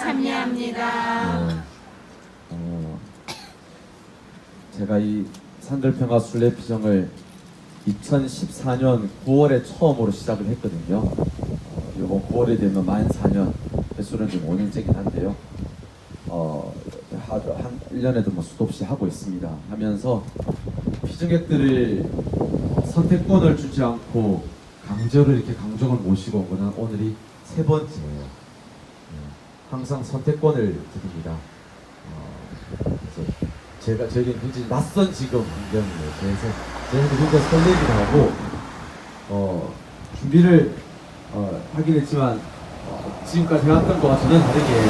참여합니다. 제가 이 산들평화 순례피정을 2014년 9월에 처음으로 시작을 했거든요. 이번 9월에 되면 만 4년, 횟수는 좀 5년째긴 한데요. 한 1년에도 뭐 수도 없이 하고 있습니다. 하면서 피증객들을 선택권을 주지 않고 강제로 이렇게 강정을 모시고 온 거는 오늘이 세 번째예요. 항상 선택권을 드립니다. 그래서 저희는 굉장히 낯선 지금 환경이에요. 저희는 굉장히 설레기도 하고 준비를 하긴 했지만 지금까지 해왔던 것과 전혀 다르게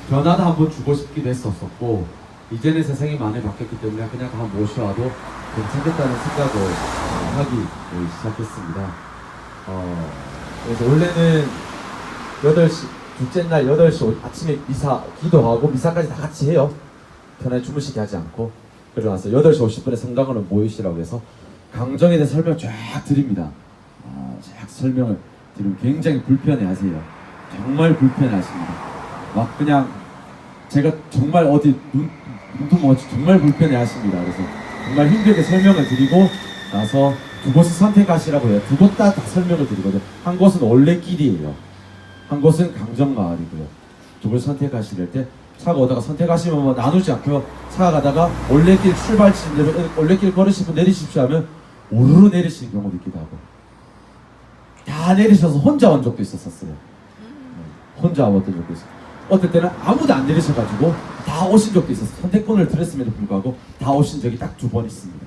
변화도 한번 주고 싶기도 했었고, 이제는 세상이 많이 바뀌었기 때문에 그냥 한번 모셔와도 괜찮겠다는 생각을 하기 시작했습니다. 그래서 원래는 8시, 둘째 날 8시 아침에 미사 기도하고 미사까지 다 같이 해요. 편하게 주무시게 하지 않고. 그러고 나서 8시 50분에 성당으로 모이시라고 해서 강정에 대해 설명 쫙 드립니다. 쫙 설명을 드리면 굉장히 불편해 하세요. 정말 불편해 하십니다. 막 그냥 제가 정말 어디 눈도 뭐지 정말 불편해 하십니다. 그래서 정말 힘들게 설명을 드리고 나서 두 곳을 선택하시라고 해요. 두 곳 다 설명을 드리거든요. 한 곳은 올레길이에요. 한 곳은 강정마을이고요. 두 곳 선택하실 때 차가 오다가 선택하시면 뭐 나누지 않고요. 차가 가다가 올레길 출발지인 대로 올레길 걸으시고 내리십시오 하면 우르르 내리시는 경우도 있기도 하고, 다 내리셔서 혼자 온 적도 있었어요. 혼자 왔던 적도 있어요. 어떨 때는 아무도 안 내리셔가지고 다 오신 적도 있었어요. 선택권을 드렸음에도 불구하고 다 오신 적이 딱 2번 있습니다.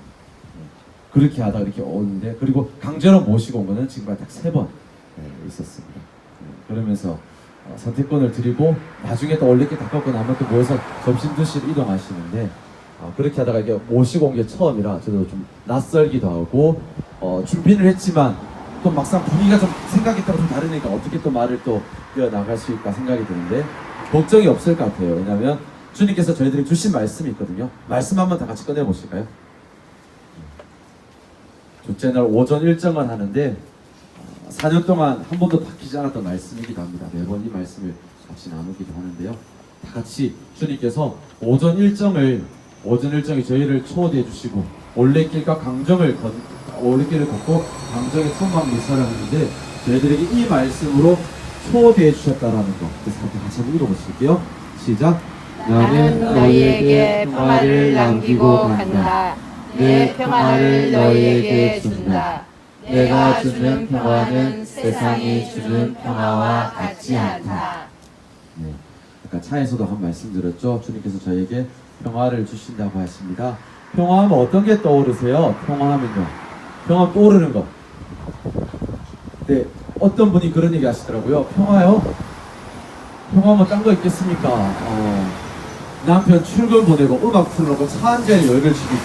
그렇게 하다가 이렇게 오는데, 그리고 강제로 모시고 온 거는 지금까지 딱 3번 있었습니다. 그러면서 선택권을 드리고 나중에 또 올레길 다 꺾고 나면 또 모여서 점심 드시러 이동하시는데, 그렇게 하다가 이게 모시고 온 게 처음이라 저도 좀 낯설기도 하고 준비를 했지만 또 막상 분위기가 좀 생각이 따라 좀 다르니까 어떻게 또 말을 또 이어나갈 수 있을까 생각이 드는데 걱정이 없을 것 같아요. 왜냐하면 주님께서 저희들이 주신 말씀이 있거든요. 말씀 한번 다 같이 꺼내보실까요? 둘째 날 오전 일정을 하는데 4년 동안 한 번도 바뀌지 않았던 말씀이기도 합니다. 매번 이 말씀을 같이 나누기도 하는데요. 다 같이 주님께서 오전 일정에 저희를 초대해 주시고 올레길과 올레길을 걷고 강정의 성막 미사를 하는데 저희들에게 이 말씀으로 초대해 주셨다라는 거. 그래서 같이 한번 읽어보실게요. 시작. 나는 너희에게 평화를 남기고 간다. 내 평화를 너희에게 준다. 내가 주는 평화는 세상이 주는 평화와 같지 않다. 네, 아까 차에서도 한 말씀 드렸죠. 주님께서 저에게 평화를 주신다고 하십니다. 평화하면 어떤 게 떠오르세요? 평화하면요, 평화 떠오르는 거. 네, 어떤 분이 그런 얘기 하시더라고요. 평화요? 평화하면 딴 거 있겠습니까? 남편 출근 보내고 음악 틀어놓고 차 한 잔에 열을 주고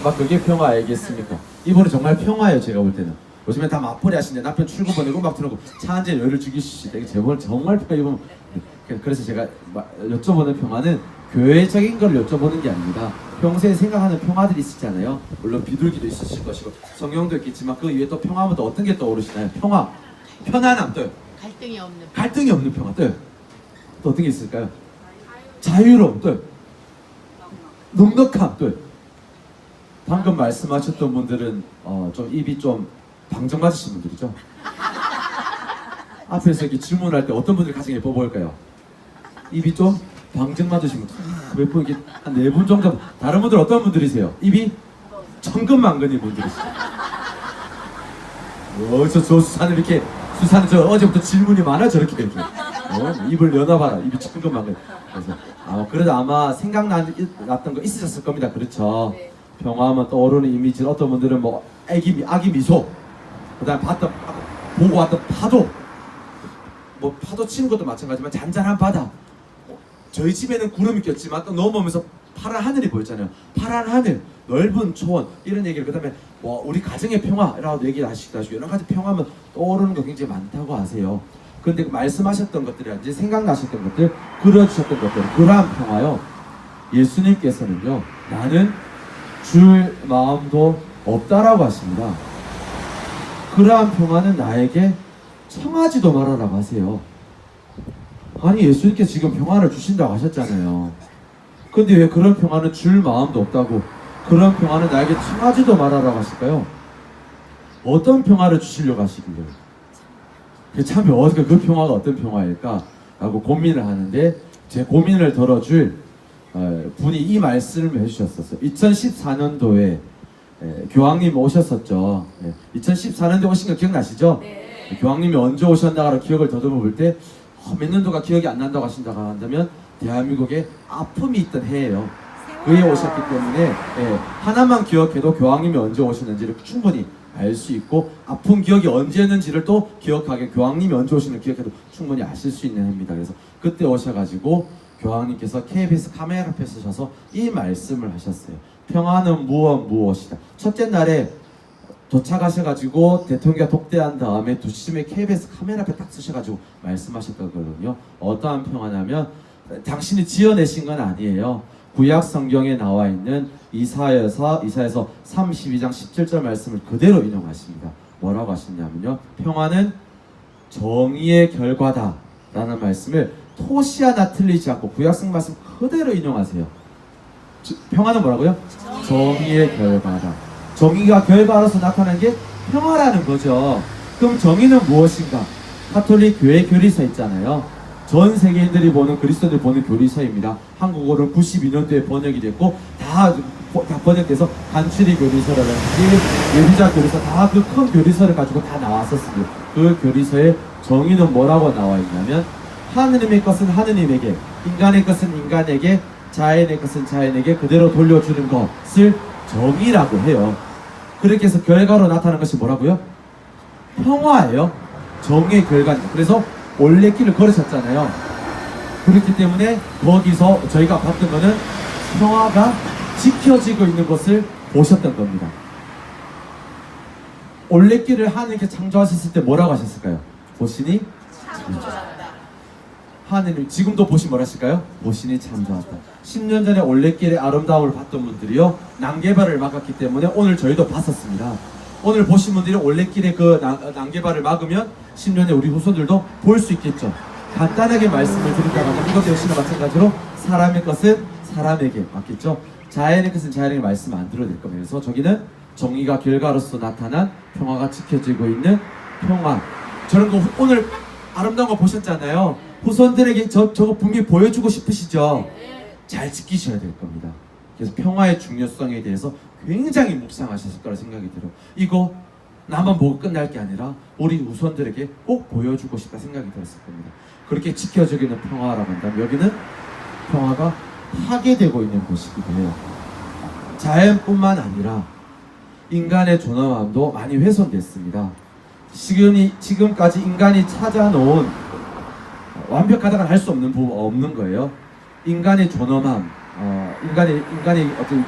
막 그게 평화 알겠습니까? 이분은 정말 평화예요. 제가 볼 때는 요즘엔 다 맞벌이 하시는데 남편 출근 보내고 음악 틀어놓고 차 한 잔에 열을 죽이시다. 이게 제발 정말 평화. 그래서 제가 여쭤보는 평화는 교회적인 걸 여쭤보는 게 아닙니다. 평소에 생각하는 평화들이 있으잖아요. 물론 비둘기도 있으실 것이고 성경도 있겠지만 그 위에 또 평화하면 또 어떤 게 떠오르시나요? 평화, 편안함 떠요. 갈등이 없는 평화 떠요. 또 어떤 게 있을까요? 자유로움 떠요. 넉넉함 떠요. 방금 말씀하셨던 분들은 좀 입이 좀 방정 맞으신 분들이죠. 앞에서 이렇게 질문할 때 어떤 분들이 가장 예뻐 보일까요? 입이 좀 방정 맞으신 분들. 몇 분, 이렇게 한 4분 정도. 다른 분들 어떤 분들이세요? 입이 천근만근인 분들이세요. 저 수산을 이렇게 수산은 저 어제부터 질문이 많아 저렇게 이렇게. 입을 여놔봐라. 입이 천근만근. 그래서 그래도 아마 생각났던 거 있으셨을 겁니다. 그렇죠? 네. 평화하면 떠오르는 이미지, 어떤 분들은 뭐 아기 미소, 그다음 보고 왔던 파도, 뭐 파도 치는 것도 마찬가지지만 잔잔한 바다. 저희 집에는 구름이 꼈지만 또 넘어오면서 파란 하늘이 보였잖아요. 파란 하늘, 넓은 초원, 이런 얘기를, 그다음에 뭐 우리 가정의 평화라고 얘기를 하시기도 하시고 여러 가지 평화하면 떠오르는 거 굉장히 많다고 하세요. 그런데 말씀하셨던 것들이라든지 생각나셨던 것들, 그려주셨던 것들, 그러한 평화요, 예수님께서는요, 나는 줄 마음도 없다라고 하십니다. 그러한 평화는 나에게 청하지도 말아라고 하세요. 아니 예수님께서 지금 평화를 주신다고 하셨잖아요. 근데 왜 그런 평화는 줄 마음도 없다고, 그런 평화는 나에게 청하지도 말아라고 하실까요? 어떤 평화를 주시려고 하시길래? 참 그 평화가 어떤 평화일까? 라고 고민을 하는데, 제 고민을 들어줄 분이 이 말씀을 해주셨었어요. 2014년도에 교황님 오셨었죠. 2014년도에 오신 거 기억나시죠? 네. 교황님이 언제 오셨나가 기억을 더듬어 볼 때 몇 년도가 기억이 안 난다고 하신다고 한다면 대한민국에 아픔이 있던 해예요. 그 해에 오셨기 때문에 하나만 기억해도 교황님이 언제 오셨는지를 충분히 알 수 있고, 아픈 기억이 언제였는지를 또 기억하게, 교황님이 언제 오시는 기억해도 충분히 아실 수 있는 해입니다. 그래서 그때 오셔가지고 교황님께서 KBS 카메라 앞에 서셔서 이 말씀을 하셨어요. 평화는 무엇이다. 첫째 날에 도착하셔가지고 대통령과 독대한 다음에 2시쯤에 KBS 카메라 앞에 딱 서셔가지고 말씀하셨거든요. 어떠한 평화냐면, 당신이 지어내신 건 아니에요. 구약 성경에 나와 있는 이사야서 32장 17절 말씀을 그대로 인용하십니다. 뭐라고 하시냐면요, 평화는 정의의 결과다 라는 말씀을 토시 하나 틀리지 않고 구약성 말씀 그대로 인용하세요. 평화는 뭐라고요? 정의의 결과다. 정의가 결과로서 나타나는 게 평화라는 거죠. 그럼 정의는 무엇인가? 가톨릭 교회 교리서 있잖아요. 전 세계인들이 보는, 그리스도인들이 보는 교리서입니다. 한국어로는 92년도에 번역이 됐고 다 번역돼서 간추리 교리서라든지 예비자 교리서, 다 그 큰 교리서를 가지고 다 나왔었습니다. 그 교리서에 정의는 뭐라고 나와 있냐면, 하느님의 것은 하느님에게, 인간의 것은 인간에게, 자연의 것은 자연에게 그대로 돌려주는 것을 정의라고 해요. 그렇게 해서 결과로 나타나는 것이 뭐라고요? 평화예요. 정의의 결과입니다. 그래서 올레길을 걸으셨잖아요. 그렇기 때문에 거기서 저희가 봤던 거는 평화가 지켜지고 있는 것을 보셨던 겁니다. 올레길을 하나님께 창조하셨을 때 뭐라고 하셨을까요? 보시니 창조하다. 하느님, 지금도 보시 뭐라 하실까요? 보시니 참 좋았다. 10년 전에 올레길의 아름다움을 봤던 분들이요, 난개발을 막았기 때문에 오늘 저희도 봤었습니다. 오늘 보신 분들이 올레길의 그 난개발을 막으면 10년에 우리 후손들도 볼 수 있겠죠. 간단하게 말씀을 드린다고 하면 이것도 역시나 마찬가지로 사람의 것은 사람에게 맞겠죠. 자연의 것은 자연에게 말씀 안 들어도 될 겁니다. 그래서 저기는 정의가 결과로서 나타난 평화가 지켜지고 있는 평화. 저런 거 오늘 아름다운 거 보셨잖아요. 후손들에게 저거 분명히 보여주고 싶으시죠? 잘 지키셔야 될 겁니다. 그래서 평화의 중요성에 대해서 굉장히 묵상하셨을 거라 생각이 들어요. 이거 나만 보고 끝날 게 아니라 우리 후손들에게 꼭 보여주고 싶다 생각이 들었을 겁니다. 그렇게 지켜지고 있는 평화라고 한다면, 여기는 평화가 파괴되고 있는 곳이기도 해요. 자연뿐만 아니라 인간의 존엄함도 많이 훼손됐습니다. 지금까지 인간이 찾아놓은 완벽하다고 할 수 없는 부분 없는 거예요. 인간의 존엄함, 인간의 어떤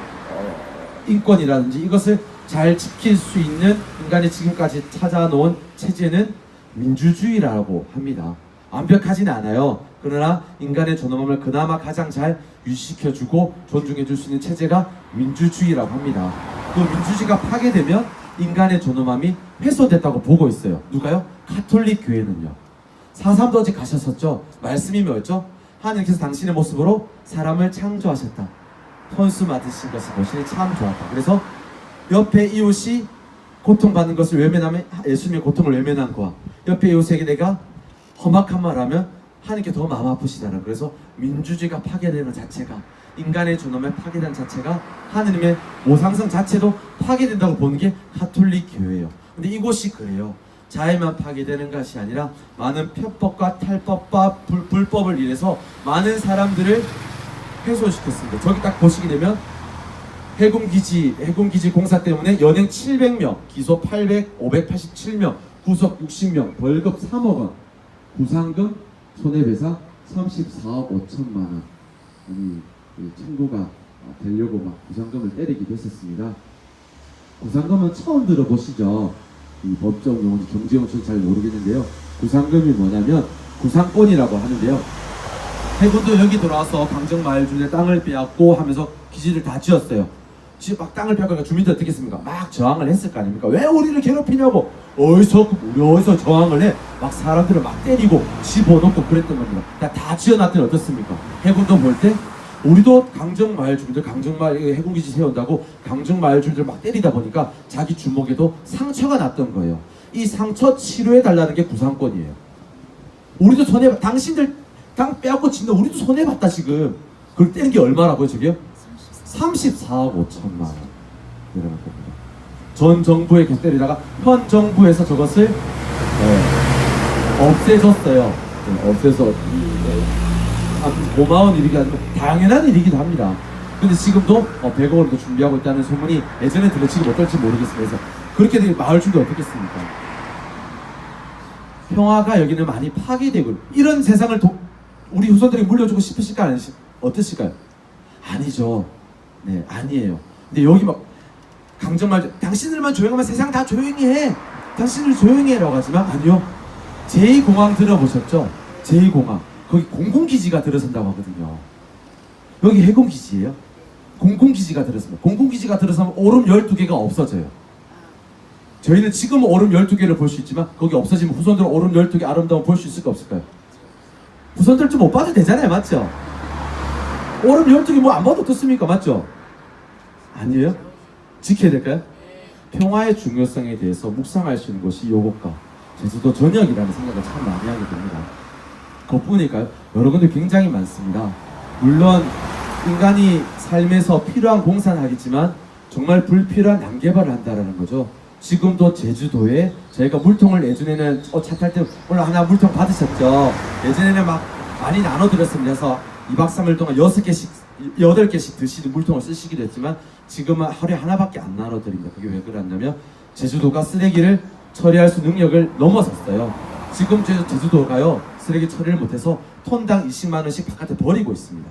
인권이라든지 이것을 잘 지킬 수 있는 인간이 지금까지 찾아놓은 체제는 민주주의라고 합니다. 완벽하진 않아요. 그러나 인간의 존엄함을 그나마 가장 잘 유지시켜주고 존중해줄 수 있는 체제가 민주주의라고 합니다. 그 민주주의가 파괴되면 인간의 존엄함이 훼손됐다고 보고 있어요. 누가요? 가톨릭 교회는요. 4.3도지 가셨었죠? 말씀이 뭐였죠? 하나님께서 당신의 모습으로 사람을 창조하셨다. 혼수 맡으신 것을 보시니 참 좋았다. 그래서 옆에 이웃이 고통받는 것을 외면하면 예수님의 고통을 외면한 거야. 옆에 이웃에게 내가 험악한 말 하면 하나님께 더 마음 아프시잖아요. 그래서 민주주의가 파괴되는 자체가, 인간의 존엄에 파괴된 자체가 하느님의 모상성 자체도 파괴된다고 보는 게 가톨릭 교회예요. 근데 이곳이 그래요. 자유만 파괴되는 것이 아니라 많은 편법과 탈법과 불법을 인해서 많은 사람들을 훼손시켰습니다. 저기 딱 보시게 되면 해군기지 공사 때문에 연행 700명, 기소 587명, 구속 60명, 벌금 3억 원, 구상금 손해배상 34억 5천만 원. 아니, 청구가 되려고 막 구상금을 때리기도 했었습니다. 구상금은 처음 들어보시죠? 이 법적 용어인지 경제용어인지 잘 모르겠는데요. 구상금이 뭐냐면 구상권이라고 하는데요. 해군도 여기 돌아와서 강정마을 주변에 땅을 빼앗고 하면서 기지를 다 지었어요. 막 땅을 빼앗고 주민들 어떻게 했습니까? 막 저항을 했을 거 아닙니까? 왜 우리를 괴롭히냐고. 어디서 저항을 해? 막 사람들을 막 때리고 집어넣고 그랬던 겁니다. 다 지어놨더니 어떻습니까? 해군도 볼 때 우리도 강정마을 주민들 강정마을 해군기지 세운다고 강정마을 주민들 막 때리다 보니까 자기 주먹에도 상처가 났던 거예요. 이 상처 치료해 달라는 게 구상권이에요. 우리도 손해 당신들 당 빼앗고 진다 우리도 손해 봤다 지금. 그걸 뗀 게 얼마라고요 저기요? 34억 5천만 원 이러는 겁니다. 전 정부에 계속 때리다가 현 정부에서 저것을 없애줬어요. 없애서 참 고마운 일이기도 하고 당연한 일이기도 합니다. 근데 지금도 100억 원도 준비하고 있다는 소문이 예전에 들려 지금 어떨지 모르겠습니다. 그렇게 되면 마을 주민이 어떻겠습니까? 평화가 여기는 많이 파괴되고 이런 세상을 우리 후손들에게 물려주고 싶으실까요? 어떠실까요? 아니죠. 네, 아니에요. 근데 여기 막 강정말 당신들만 조용하면 세상 다 조용히 해. 당신들 조용히 해라고 하지만 아니요. 제2공항 들어보셨죠? 제2공항. 거기 공군기지가 들어선다고 하거든요. 여기 해군기지예요. 공군기지가 들어섭니다. 공군기지가 들어서면 오름 12개가 없어져요. 저희는 지금 오름 12개를 볼 수 있지만 거기 없어지면 후손들은 오름 12개 아름다움 볼 수 있을까 없을까요? 후손들 좀 못 봐도 되잖아요. 맞죠? 오름 12개 뭐 안 봐도 어떻습니까? 맞죠? 아니에요? 지켜야 될까요? 평화의 중요성에 대해서 묵상할 수 있는 것이 요것과 제주도 전역이라는 생각을 참 많이 하게 됩니다. 그것뿐일까요? 여러 군데 굉장히 많습니다. 물론 인간이 삶에서 필요한 공사는 하겠지만 정말 불필요한 양개발을 한다라는 거죠. 지금도 제주도에 저희가 물통을 예전에는 차 탈 때 오늘 하나 물통 받으셨죠? 예전에는 막 많이 나눠드렸습니다. 그래서 2박 3일 동안 6개씩 8개씩 드시는 물통을 쓰시기도 했지만 지금은 하루에 하나밖에 안 나눠드립니다. 그게 왜 그러냐면 제주도가 쓰레기를 처리할 수 능력을 넘어섰어요. 지금 제주도가요 쓰레기 처리를 못해서 톤당 20만 원씩 바깥에 버리고 있습니다.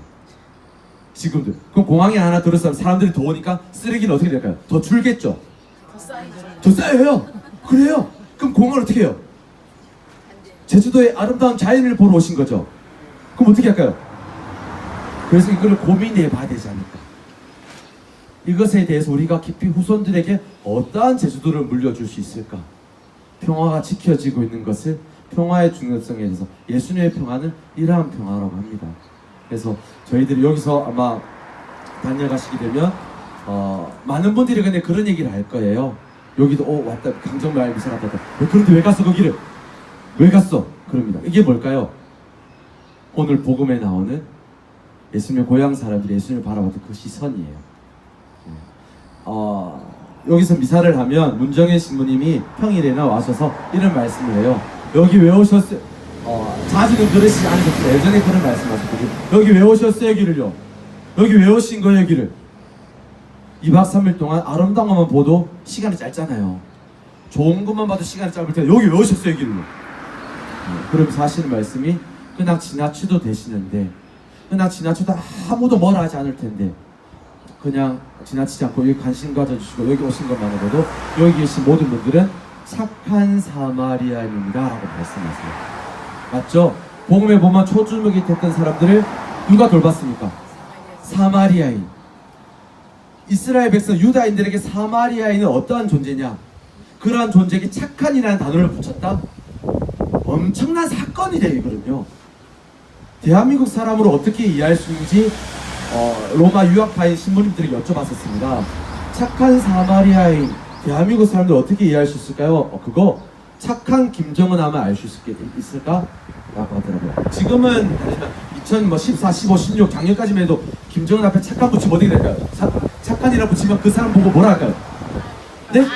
지금도. 그럼 공항에 하나 들어서면 사람들이 더우니까 쓰레기는 어떻게 될까요? 더 줄겠죠? 더 쌓여요. 그래요. 그럼 공항을 어떻게 해요? 제주도의 아름다운 자연을 보러 오신 거죠. 그럼 어떻게 할까요? 그래서 이거를 고민해 봐야 되지 않을까. 이것에 대해서 우리가 깊이 후손들에게 어떠한 제주도를 물려줄 수 있을까? 평화가 지켜지고 있는 것을 평화의 중요성에 대해서 예수님의 평화는 이러한 평화라고 합니다. 그래서 저희들이 여기서 아마 다녀가시게 되면 많은 분들이 근데 그런 얘기를 할 거예요. 여기도 왔다 강정마을 미사 갔다 왔다. 그런데 왜 갔어 거기를? 왜 갔어? 그럽니다. 이게 뭘까요? 오늘 복음에 나오는 예수님의 고향 사람들이 예수님을 바라봤던 그 시선이에요. 여기서 미사를 하면 문정혜 신부님이 평일에나 와셔서 이런 말씀을 해요. 여기 왜 오셨어요? 자주는 그러시지 않으셨어요. 예전에 그런 말씀하셨거든요. 여기 왜 오셨어요 여기를요? 여기 왜 오신 거예요 여기를? 2박 3일 동안 아름다운 것만 봐도 시간이 짧잖아요. 좋은 것만 봐도 시간이 짧을 텐데 여기 왜 오셨어요 여기를요? 그러면서 하시는 말씀이 그냥 지나치도 되시는데 그냥 지나쳐도 아무도 뭐라 하지 않을 텐데 그냥 지나치지 않고 여기 관심 가져주시고 여기 오신 것만으로도 여기 계신 모든 분들은 착한 사마리아인입니다 라고 말씀하세요. 맞죠? 복음에 보면 초주먹이 됐던 사람들을 누가 돌봤습니까? 사마리아인. 이스라엘 백성 유다인들에게 사마리아인은 어떠한 존재냐? 그러한 존재에게 착한이라는 단어를 붙였다? 엄청난 사건이 되거든요. 대한민국 사람으로 어떻게 이해할 수 있는지 로마 유학파인 신부님들에게 여쭤봤었습니다. 착한 사마리아인 대한민국 사람들 어떻게 이해할 수 있을까요? 그거 착한 김정은 하면 알 수 있을까? 라고 하더라고요. 지금은 2014, 15, 16 작년까지만 해도 김정은 앞에 착한 붙이면 어떻게 될까요? 착한이라 붙이면 그 사람 보고 뭐라 할까요? 네?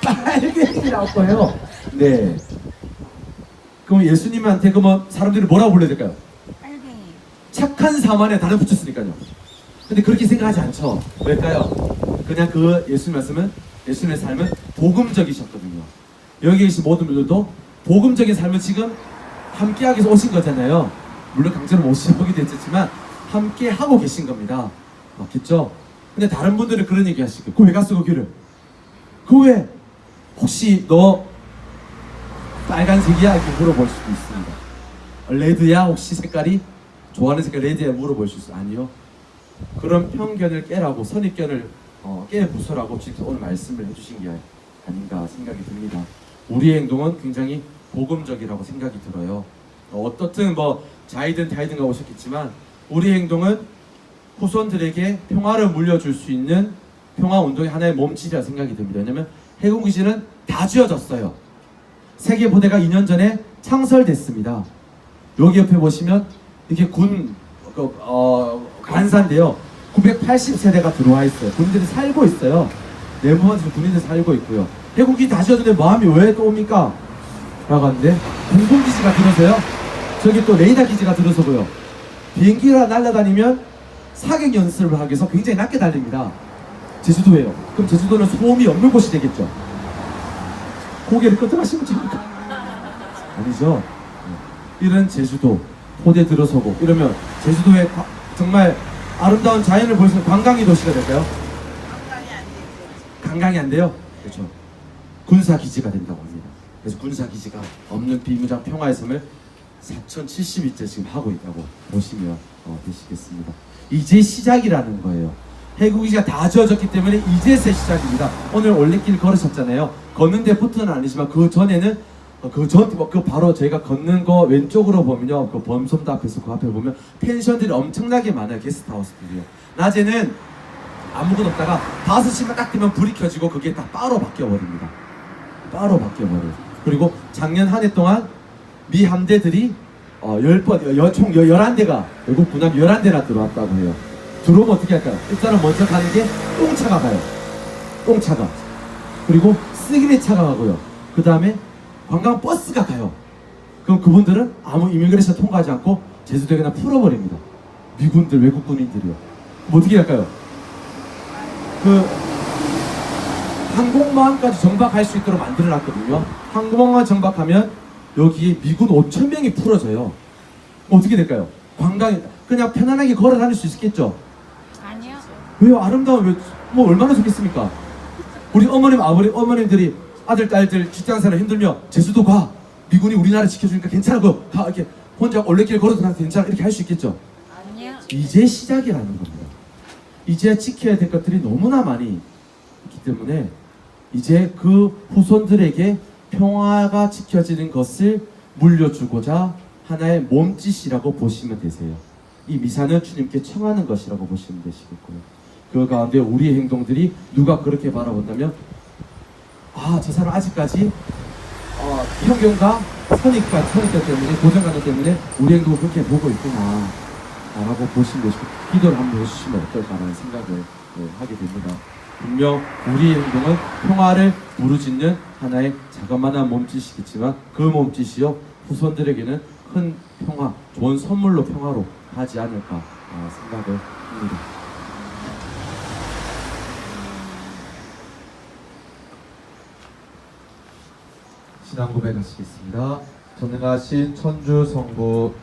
빨갱이라고 거예요. 네. 그럼 예수님한테 그러면 사람들이 뭐라고 불러야 될까요? 착한 사마리아 단어 붙였으니까요. 근데 그렇게 생각하지 않죠. 왜일까요? 그냥 그 예수님 말씀은 예수님의 삶은 복음적이셨거든요. 여기 계신 모든 분들도 복음적인 삶을 지금 함께하기 위해서 오신 거잖아요. 물론 강제로 오기도 했지만 함께 하고 계신 겁니다. 맞겠죠? 근데 다른 분들은 그런 얘기 하시고 그 왜 갔어 거기를? 그 왜? 혹시 너 빨간색이야? 이렇게 물어볼 수도 있습니다. 레드야? 혹시 색깔이? 좋아하는 색깔 레드야? 물어볼 수 있어요. 아니요. 그런 편견을 깨라고 선입견을 깨부수라고 지금 오늘 말씀을 해주신 게 아닌가 생각이 듭니다. 우리의 행동은 굉장히 복음적이라고 생각이 들어요. 어떻든 뭐 자이든 타이든가 오셨겠지만 우리 행동은 후손들에게 평화를 물려줄 수 있는 평화운동의 하나의 몸짓이라 생각이 듭니다. 왜냐면 해군기지는 다 지어졌어요. 세계부대가 2년 전에 창설됐습니다. 여기 옆에 보시면 이게 관사인데요. 980세대가 들어와 있어요. 군인들이 살고 있어요. 내부원에서 군인들 살고 있고요. 해군기지 다 지어졌는데 마음이 왜 또 옵니까? 라고 하는데 공군기지가 들어서요. 저기 또 레이더 기지가 들어서고요. 비행기가 날아다니면 사격 연습을 하기 위해서 굉장히 낮게 달립니다. 제주도예요. 그럼 제주도는 소음이 없는 곳이 되겠죠. 고개를 끄덕하시면 됩니까? 아니죠. 이런 제주도 포대 들어서고 이러면 제주도에 정말 아름다운 자연을 볼 수 있는 관광이 도시가 될까요? 관광이 안 돼요. 그렇죠. 군사기지가 된다고 합니다. 그래서 군사기지가 없는 비무장 평화의 섬을 4072째 지금 하고 있다고 보시면 되시겠습니다. 이제 시작이라는 거예요. 해군기지가 다 지어졌기 때문에 이제서야 시작입니다. 오늘 올레길 걸으셨잖아요. 걷는 데부터는 아니지만 그 전에는 그 바로 저희가 걷는 거 왼쪽으로 보면요, 그 범섬도 앞에서 그 앞에 보면 펜션들이 엄청나게 많아요. 게스트하우스들이요. 낮에는 아무것도 없다가 5시만 딱 되면 불이 켜지고 그게 다 바로 바뀌어버립니다. 바로 바뀌어버려요. 그리고 작년 한 해 동안 미 함대들이 10번, 총 11대가 외국 군함 11대나 들어왔다고 해요. 들어오면 어떻게 할까요? 일단은 먼저 가는 게 똥차가 가요. 똥차가. 그리고 쓰레기차가 가고요. 그 다음에 관광 버스가 가요. 그럼 그분들은 아무 이미그레이션 통과하지 않고 제주도에 그냥 풀어버립니다. 미군들, 외국 군인들이요. 그럼 어떻게 할까요? 항공모함까지 정박할 수 있도록 만들어놨거든요. 항공모함 정박하면 여기에 미군 5,000명이 풀어져요. 어떻게 될까요? 관광이 그냥 편안하게 걸어 다닐 수 있겠죠? 아니요. 왜요? 아름다운 뭐 얼마나 좋겠습니까? 우리 어머님, 어머님들이 아들, 딸들 직장생활 힘들면 제주도 가. 미군이 우리나라 지켜주니까 괜찮고 가. 이렇게 혼자 올레길 걸어도 괜찮아. 이렇게 할 수 있겠죠? 아니요. 이제 시작이라는 겁니다. 이제 지켜야 될 것들이 너무나 많이 있기 때문에 이제 그 후손들에게 평화가 지켜지는 것을 물려주고자 하나의 몸짓이라고 보시면 되세요. 이 미사는 주님께 청하는 것이라고 보시면 되시겠고요. 그 가운데 우리의 행동들이 누가 그렇게 바라본다면 저 사람 아직까지 편견과 선입견 때문에 고정관념 때문에 우리 행동을 그렇게 보고 있구나 라고 보시면 되시고 기도를 한번 해주시면 어떨까라는 생각을 하게 됩니다. 분명 우리의 행동은 평화를 부르짖는 하나의 자그마한 몸짓이겠지만 그 몸짓이요 후손들에게는 큰 평화, 좋은 선물로 평화로 하지 않을까 생각을 합니다. 신앙 고백하시겠습니다. 전능하신 천주 성부